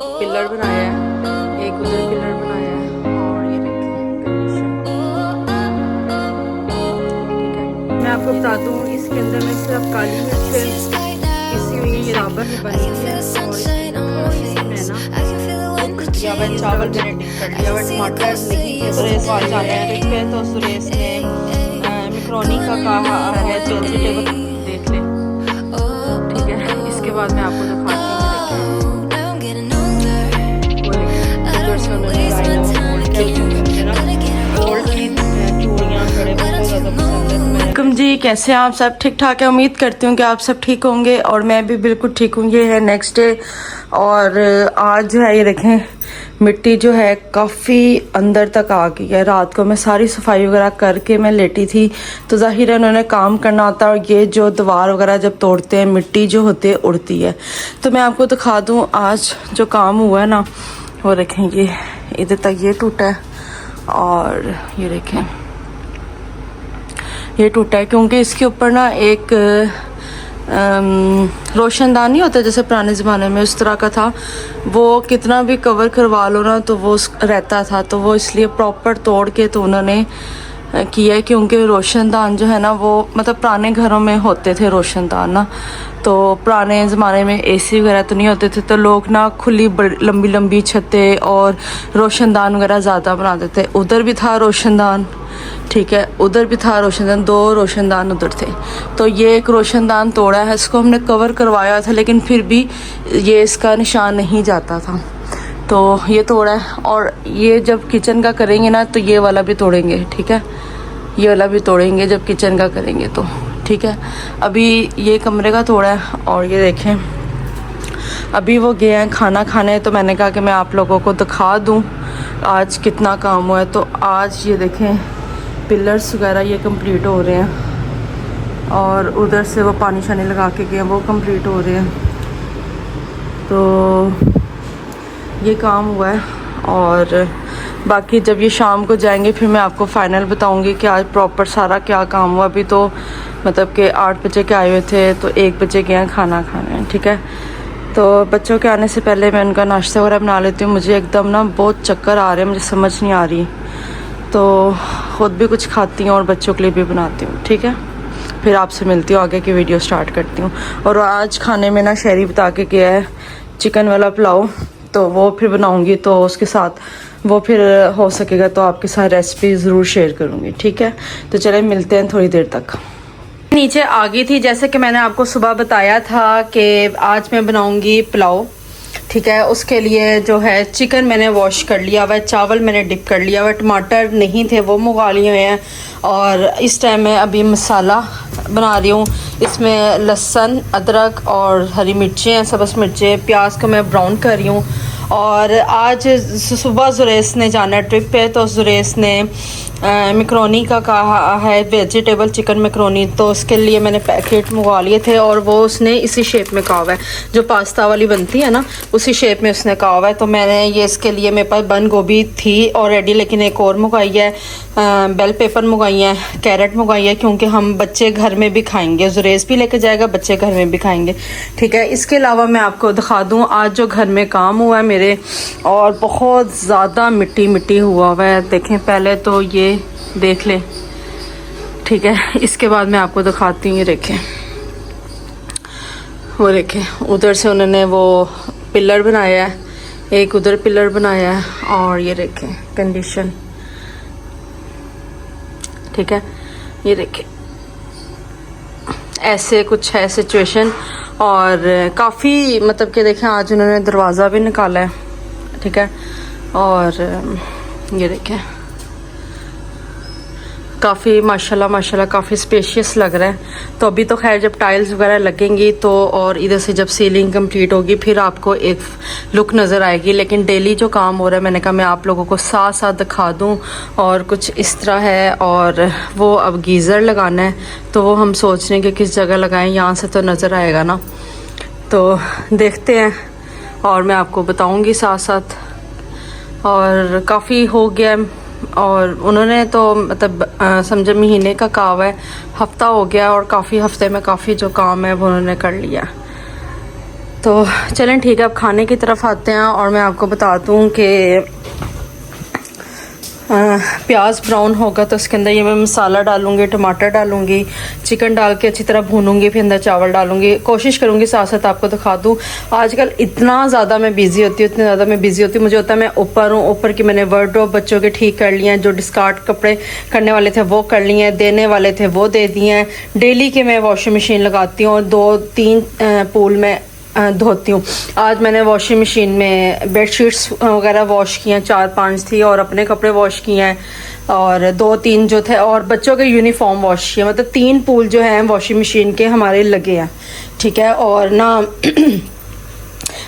Pillar बनाया है, एक उधर पिलर बनाया है और ये देखिए कंडीशन। ठीक है, मैं आपको बता दूँ इसके अंदर में सिर्फ काली मिर्च इसी हुई ये राबर में बनी है और इसमें ना या वह चावल मैंने डिप कर लिया। वह टमाटर नहीं थे सुरेश आ जाने थे तो सुरेश ने मैक्रोनी का कहा है वेजिटेबल देख ले। ठीक है, इसके बाद मैं आपको दिखाती हूँ। जी कैसे हैं आप सब? ठीक ठाक है, उम्मीद करती हूँ कि आप सब ठीक होंगे और मैं भी बिल्कुल ठीक हूँ। ये है नेक्स्ट डे और आज जो है ये देखें मिट्टी जो है काफ़ी अंदर तक आ गई है। रात को मैं सारी सफाई वगैरह करके मैं लेटी थी तो ज़ाहिर है उन्होंने काम करना होता है और ये जो दीवार वगैरह जब तोड़ते हैं मिट्टी जो होती है उड़ती है। तो मैं आपको दिखा दूँ आज जो काम हुआ है ना, वो देखें ये इधर तक ये टूटा है और ये देखें ये टूटा है क्योंकि इसके ऊपर ना एक रोशनदान नहीं होता जैसे पुराने ज़माने में उस तरह का था। वो कितना भी कवर करवा लो ना तो वो रहता था, तो वो इसलिए प्रॉपर तोड़ के तो उन्होंने किया है क्योंकि रोशनदान जो है ना वो मतलब पुराने घरों में होते थे रोशनदान ना, तो पुराने ज़माने में एसी वगैरह तो नहीं होते थे तो लोग ना खुली लंबी लंबी छतें और रोशनदान वगैरह ज़्यादा बनाते थे। उधर भी था रोशनदान, ठीक है, उधर भी था रोशनदान, 2 रोशनदान उधर थे। तो ये एक रोशनदान तोड़ा है, इसको हमने कवर करवाया था लेकिन फिर भी ये इसका निशान नहीं जाता था तो ये तोड़ा है। और ये जब किचन का करेंगे ना तो ये वाला भी तोड़ेंगे। ठीक है, ये वाला भी तोड़ेंगे जब किचन का करेंगे तो। ठीक है, अभी ये कमरे का तोड़ा है और ये देखें अभी वो गए हैं खाना खाने तो मैंने कहा कि मैं आप लोगों को दिखा दूं आज कितना काम हुआ है। तो आज ये देखें पिलर्स वगैरह ये कंप्लीट हो रहे हैं और उधर से वो पानी शानी लगा के गए वो कंप्लीट हो रहे हैं। तो ये काम हुआ है और बाकी जब ये शाम को जाएंगे फिर मैं आपको फ़ाइनल बताऊंगी कि आज प्रॉपर सारा क्या काम हुआ। अभी तो मतलब कि 8 बजे के आए हुए थे तो 1 बजे गए हैं खाना खाने। ठीक है, तो बच्चों के आने से पहले मैं उनका नाश्ता वगैरह बना लेती हूँ। मुझे एकदम ना बहुत चक्कर आ रहे हैं, मुझे समझ नहीं आ रही तो ख़ुद भी कुछ खाती हूँ और बच्चों के लिए भी बनाती हूँ। ठीक है, फिर आपसे मिलती हूँ, आगे की वीडियो स्टार्ट करती हूँ। और आज खाने में ना शहरी बता के गया है चिकन वाला पुलाव, तो वो फिर बनाऊँगी तो उसके साथ वो फिर हो सकेगा तो आपके साथ रेसिपी ज़रूर शेयर करूँगी। ठीक है, तो चले मिलते हैं थोड़ी देर तक। नीचे आ गई थी जैसे कि मैंने आपको सुबह बताया था कि आज मैं बनाऊँगी पुलाव। ठीक है, उसके लिए जो है चिकन मैंने वॉश कर लिया हुआ है, चावल मैंने डिप कर लिया हुआ है, टमाटर नहीं थे वो मंगवा लिए हुए हैं। और इस टाइम मैं अभी मसाला बना रही हूँ, इसमें लहसुन अदरक और हरी मिर्चें हैं, सब्ज़ मिर्चें, प्याज को मैं ब्राउन कर रही हूँ। और आज सुबह जुरेस ने जाना है ट्रिप पे तो जुरेस ने मैक्रोनी का कहा है वेजिटेबल चिकन मैक्रोनी, तो उसके लिए मैंने पैकेट मंगवा लिए थे और वो उसने इसी शेप में कहा हुआ है जो पास्ता वाली बनती है ना उसी शेप में उसने कहा हुआ है। तो मैंने ये इसके लिए मेरे पास बंद गोभी थी ऑलरेडी लेकिन एक और मंगवाई है, बेल पेपर मंगवाई है, कैरेट मंगवाई है क्योंकि हम बच्चे घर में भी खाएंगे, जुरेस भी लेके जाएगा, बच्चे घर में भी खाएंगे। ठीक है, इसके अलावा मैं आपको दिखा दूँ आज जो घर में काम हुआ है मेरे, और बहुत ज़्यादा मिट्टी मिट्टी हुआ है। देखें पहले तो ये देख ले। ठीक है, इसके बाद मैं आपको दिखाती हूँ। ये देखें वो देखें उधर से उन्होंने वो पिलर बनाया है, एक उधर पिलर बनाया है और ये देखें कंडीशन। ठीक है, ये देखें ऐसे कुछ है सिचुएशन और काफ़ी मतलब कि देखें आज उन्होंने दरवाज़ा भी निकाला है। ठीक है, और ये देखें काफ़ी माशाल्लाह काफ़ी स्पेशियस लग रहा है। तो अभी तो खैर जब टाइल्स वगैरह लगेंगी तो और इधर से जब सीलिंग कंप्लीट होगी फिर आपको एक लुक नज़र आएगी, लेकिन डेली जो काम हो रहा है मैंने कहा मैं आप लोगों को साथ साथ दिखा दूं। और कुछ इस तरह है और वो अब गीज़र लगाना है तो वो हम सोच रहे हैं कि किस जगह लगाएं, यहाँ से तो नज़र आएगा ना, तो देखते हैं और मैं आपको बताऊँगी साथ साथ। और काफ़ी हो गया और उन्होंने तो मतलब समझे महीने का काम है, हफ्ता हो गया और काफ़ी हफ्ते में काफ़ी जो काम है वो उन्होंने कर लिया। तो चलें ठीक है, अब खाने की तरफ आते हैं और मैं आपको बता दूं कि प्याज ब्राउन होगा तो उसके अंदर ये मैं मसाला डालूंगी, टमाटर डालूंगी, चिकन डाल के अच्छी तरह भूनूंगी, फिर अंदर चावल डालूंगी। कोशिश करूंगी साथ साथ आपको दिखा दूं। आजकल इतना ज़्यादा मैं बिजी होती हूँ, इतनी ज़्यादा मैं बिजी होती हूँ, मुझे होता है मैं ऊपर हूँ, ऊपर की मैंने वार्डरोब बच्चों के ठीक कर लिए हैं, जो डिस्कार्ड कपड़े करने वाले थे वो कर लिए हैं, देने वाले थे वो दे दिए हैं। डेली के मैं वॉशिंग मशीन लगाती हूँ और 2-3 पूल में धोती हूँ। आज मैंने वॉशिंग मशीन में बेडशीट्स वगैरह वॉश किए हैं, 4-5 थी, और अपने कपड़े वॉश किए हैं, और 2-3 जो थे, और बच्चों के यूनिफॉर्म वॉश किए। मतलब 3 पूल जो हैं वॉशिंग मशीन के हमारे लगे हैं, ठीक है। और ना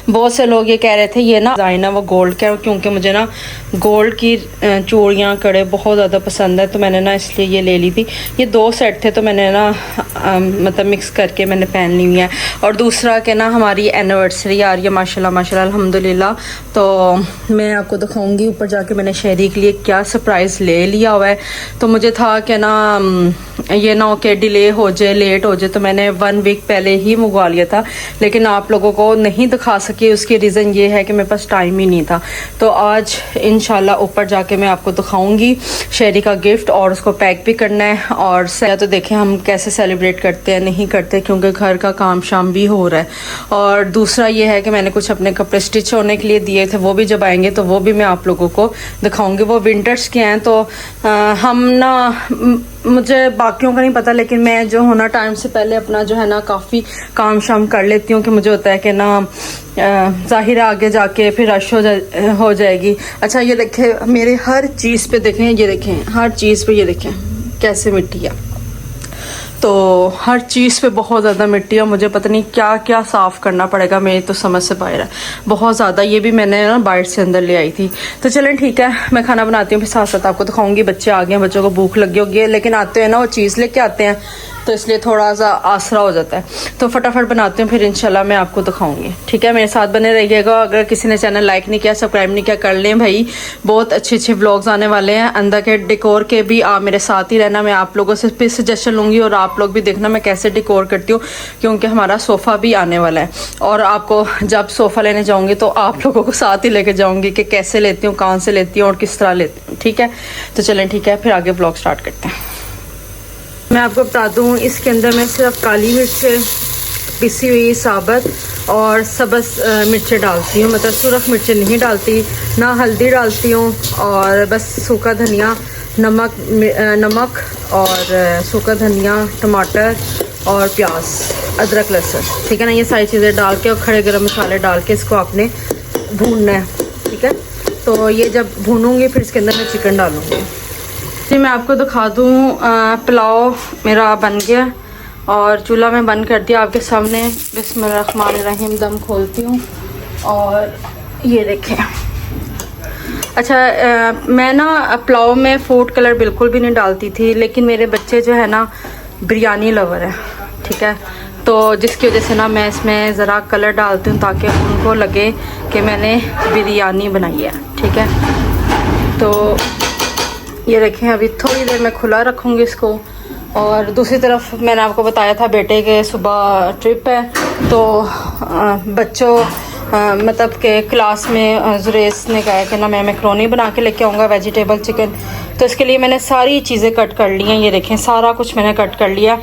बहुत से लोग ये कह रहे थे ये ना डिज़ाइन है वो गोल्ड का, क्योंकि मुझे ना गोल्ड की चूड़ियाँ कड़े बहुत ज़्यादा पसंद है, तो मैंने ना इसलिए ये ले ली थी। ये 2 सेट थे तो मैंने ना मतलब मिक्स करके मैंने पहन ली हुई है। और दूसरा कि ना हमारी एनिवर्सरी आ रही है माशाल्लाह माशाल्लाह अल्हम्दुलिल्लाह, तो मैं आपको दिखाऊंगी ऊपर जाके मैंने शहरी के लिए क्या सरप्राइज़ ले लिया हुआ है। तो मुझे था कि ना ये ना हो कि डिले हो जाए, लेट हो जाए, तो मैंने 1 वीक पहले ही मंगवा लिया था, लेकिन आप लोगों को नहीं दिखा सकी। उसकी रीज़न ये है कि मेरे पास टाइम ही नहीं था। तो आज इंशाल्लाह ऊपर जाके मैं आपको दिखाऊंगी शहरी का गिफ्ट, और उसको पैक भी करना है। और तो देखें हम कैसे सेलिब्रेट करते हैं, नहीं करते, क्योंकि घर का काम शाम भी हो रहा है। और दूसरा ये है कि मैंने कुछ अपने कपड़े स्टिच होने के लिए दिए थे, वो भी जब आएंगे तो वो भी मैं आप लोगों को दिखाऊंगी। वो विंटर्स के हैं, तो हम ना मुझे बाकियों का नहीं पता, लेकिन मैं जो होना टाइम से पहले अपना जो है ना काफ़ी काम शाम कर लेती हूँ, कि मुझे होता है कि ना ज़ाहिर आगे जाके फिर रश हो जाएगी। अच्छा ये देखें मेरे हर चीज़ पे देखें, ये देखें हर चीज़ पे, ये देखें कैसे मिट्टी है। तो हर चीज़ पे बहुत ज़्यादा मिट्टी है, मुझे पता नहीं क्या क्या साफ़ करना पड़ेगा, मेरी तो समझ से बाहर है बहुत ज़्यादा। ये भी मैंने ना बाहर से अंदर ले आई थी। तो चलें ठीक है, मैं खाना बनाती हूँ, फिर साथ साथ आपको दिखाऊंगी। बच्चे आ गए हैं, बच्चों को भूख लगी होगी है, लेकिन आते हैं ना वो चीज़ लेके आते हैं, तो इसलिए थोड़ा सा आसरा हो जाता है। तो फटाफट बनाती हूँ, फिर इंशाल्लाह मैं आपको दिखाऊंगी, ठीक है। मेरे साथ बने रहिएगा। अगर किसी ने चैनल लाइक नहीं किया, सब्सक्राइब नहीं किया, कर लें भाई, बहुत अच्छे अच्छे व्लॉग्स आने वाले हैं अंदर के डेकोर के भी। आप मेरे साथ ही रहना, मैं आप लोगों से फिर सजेशन लूँगी, और आप लोग भी देखना मैं कैसे डेकोर करती हूँ, क्योंकि हमारा सोफ़ा भी आने वाला है। और आपको जब सोफ़ा लेने जाऊँगी तो आप लोगों को साथ ही लेके जाऊँगी कि कैसे लेती हूँ, कहाँ से लेती हूँ और किस तरह लेती हूँ, ठीक है। तो चलें ठीक है, फिर आगे व्लॉग स्टार्ट करते हैं। मैं आपको बता दूं, इसके अंदर मैं सिर्फ काली मिर्च पिसी हुई साबुत और सब्ज़ मिर्चें डालती हूँ, मतलब सुरख मिर्चें नहीं डालती, ना हल्दी डालती हूँ, और बस सूखा धनिया, नमक और सूखा धनिया, टमाटर और प्याज, अदरक लहसुन, ठीक है ना। ये सारी चीज़ें डाल के और खड़े गरम मसाले डाल के इसको आपने भूनना है, ठीक है। तो ये जब भूनूंगी फिर इसके अंदर मैं चिकन डालूँगी। जी मैं आपको दिखा दूँ, पुलाव मेरा बन गया और चूल्हा में बंद कर दिया आपके सामने। बिस्मिल्लाहिर्रहमानिर्रहीम, दम खोलती हूँ और ये देखें। अच्छा मैं ना पुलाव में फूड कलर बिल्कुल भी नहीं डालती थी, लेकिन मेरे बच्चे जो है ना बिरयानी लवर है, ठीक है, तो जिसकी वजह से ना मैं इसमें ज़रा कलर डालती हूँ ताकि उनको लगे कि मैंने बिरयानी बनाई है, ठीक है। तो ये देखें, अभी थोड़ी देर मैं खुला रखूँगी इसको। और दूसरी तरफ मैंने आपको बताया था बेटे के सुबह ट्रिप है, तो बच्चों मतलब के क्लास में जुरेस ने कहा कि ना मैं मैक्रोनी बना के लेके आऊँगा, वेजिटेबल चिकन। तो इसके लिए मैंने सारी चीज़ें कट कर ली हैं, ये देखें सारा कुछ मैंने कट कर लिया,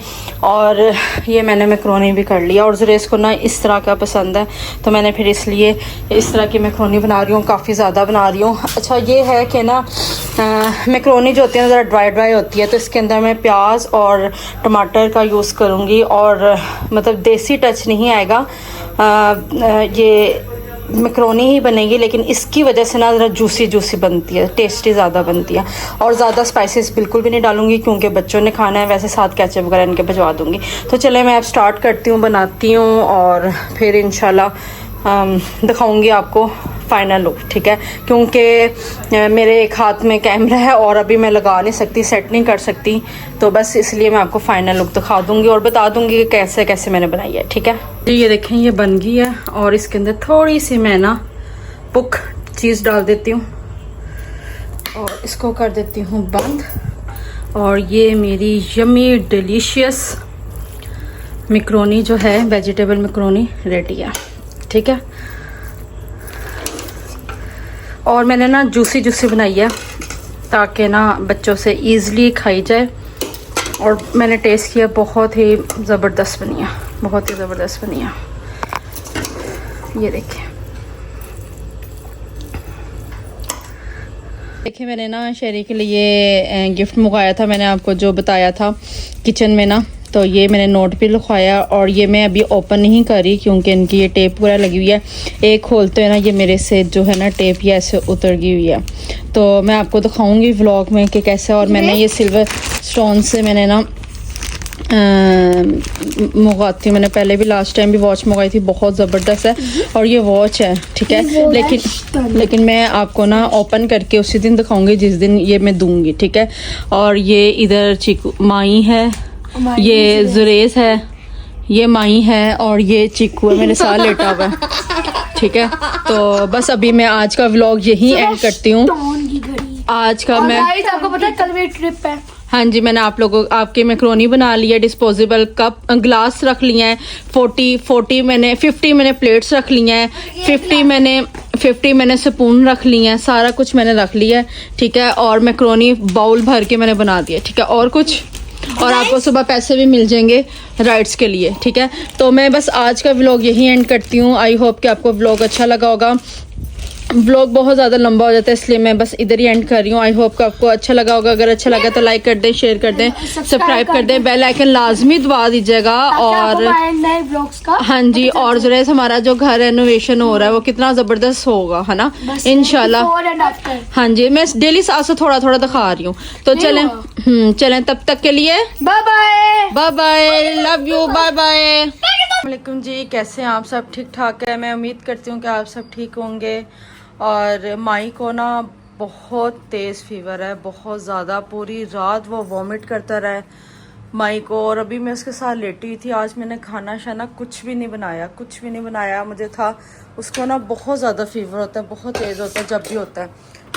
और ये मैंने मैक्रोनी भी कर लिया। और जुरेस को ना इस तरह का पसंद है, तो मैंने फिर इसलिए इस तरह की मैक्रोनी बना रही हूँ, काफ़ी ज़्यादा बना रही हूँ। अच्छा ये है कि ना मैक्रोनी जो होती है ज़रा ड्राई ड्राई होती है, तो इसके अंदर मैं प्याज और टमाटर का यूज़ करूँगी, और मतलब देसी टच नहीं आएगा, ये मैक्रोनी ही बनेगी, लेकिन इसकी वजह से ना ज़रा जूसी जूसी बनती है, टेस्टी ज़्यादा बनती है। और ज़्यादा स्पाइसेस बिल्कुल भी नहीं डालूंगी, क्योंकि बच्चों ने खाना है, वैसे साथ केचप वगैरह इनके भिजवा दूंगी। तो चले मैं अब स्टार्ट करती हूँ, बनाती हूँ, और फिर इंशाल्लाह दिखाऊंगी आपको फ़ाइनल लुक, ठीक है। क्योंकि मेरे एक हाथ में कैमरा है और अभी मैं लगा नहीं सकती, सेट नहीं कर सकती, तो बस इसलिए मैं आपको फ़ाइनल लुक दिखा दूंगी और बता दूंगी कि कैसे कैसे मैंने बनाई है, ठीक है। ये देखें ये बन गई है, और इसके अंदर थोड़ी सी मैं ना पुक चीज़ डाल देती हूँ और इसको कर देती हूँ बंद। और ये मेरी यमी डिलीशियस मैक्रोनी जो है, वेजिटेबल मैक्रोनी रेडी है। ठीक है। और मैंने ना जूसी जूसी बनाई है ताकि ना बच्चों से ईज़िली खाई जाए। और मैंने टेस्ट किया, बहुत ही ज़बरदस्त बनी है, बहुत ही ज़बरदस्त बनी है। ये देखिए देखिए, मैंने ना शेरी के लिए गिफ्ट मंगाया था, मैंने आपको जो बताया था किचन में ना, तो ये मैंने नोट पे लिखवाया। और ये मैं अभी ओपन नहीं कर रही क्योंकि इनकी ये टेप पूरा लगी हुई है। एक खोलते हैं ना, ये मेरे से जो है ना टेप ये ऐसे उतर गई हुई है। तो मैं आपको दिखाऊंगी व्लॉग में कि कैसे। और मैंने ये सिल्वर स्टोन से मैंने ना मंगवाती हूँ, मैंने पहले भी लास्ट टाइम भी वॉच मंगवाई थी, बहुत ज़बरदस्त है। और ये वॉच है, ठीक है, लेकिन मैं आपको ना ओपन करके उसी दिन दिखाऊंगी जिस दिन ये मैं दूंगी, ठीक है। और ये इधर चीकू माई है, ये जुरेज है, ये माई है और ये चीकू है मेरे साथ लेटा हुआ है, ठीक है। तो बस अभी मैं आज का व्लॉग यही एंड करती हूँ। आज का मैं आपको पता है कल मेरी ट्रिप है। हाँ जी, मैंने आप लोगों आपके मैक्रोनी बना लिया, डिस्पोजेबल कप ग्लास रख लिए हैं, 50 मैंने प्लेट्स रख लिए हैं, 50 मैंने स्पून रख लिए हैं, सारा कुछ मैंने रख लिया है, ठीक है। और मैक्रोनी बाउल भर के मैंने बना दिया, ठीक है। और कुछ, और आपको सुबह पैसे भी मिल जाएंगे राइड्स के लिए, ठीक है। तो मैं बस आज का व्लॉग यही एंड करती हूँ। आई होप कि आपको व्लॉग अच्छा लगा होगा। व्लॉग बहुत ज़्यादा लंबा हो जाता है इसलिए मैं बस इधर ही एंड कर रही हूँ। आई होप कि आपको अच्छा लगा होगा। अगर अच्छा लगा तो लाइक कर दें, शेयर कर दें, सब्सक्राइब कर दें, बेल आइकन लाजमी दबा दीजिएगा। और नए ब्लॉग्स का हाँ जी, और जरा हमारा जो घर रेनोवेशन हो रहा है वो कितना ज़बरदस्त होगा, है ना, इंशाल्लाह। हाँ जी, मैं डेली साथ थोड़ा थोड़ा दिखा रही हूँ। तो चलें चलें, तब तक के लिए bye bye, bye bye, love you, bye bye. वालेकुम जी, कैसे हैं आप सब? ठीक ठाक है, मैं उम्मीद करती हूँ कि आप सब ठीक होंगे। और माई को ना बहुत तेज़ फीवर है, बहुत ज़्यादा, पूरी रात वो वॉमिट करता रहा माई को। और अभी मैं उसके साथ लेटी हुई थी। आज मैंने खाना शाना कुछ भी नहीं बनाया, कुछ भी नहीं बनाया। मुझे था, उसको ना बहुत ज़्यादा फीवर होता है, बहुत तेज़ होता है जब भी होता है।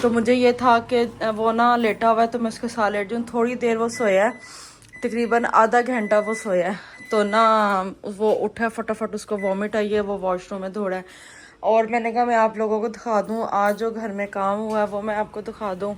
तो मुझे ये था कि वो ना लेटा हुआ है तो मैं उसके साथ लेट जाऊँ। थोड़ी देर वो सोया है, तकरीबन आधा घंटा वो सोया है। तो ना वो उठा, फटाफट उसको वॉमिट आई है, वो वॉशरूम में दौड़ा है। और मैंने कहा मैं आप लोगों को दिखा दूं आज जो घर में काम हुआ है वो मैं आपको दिखा दूं।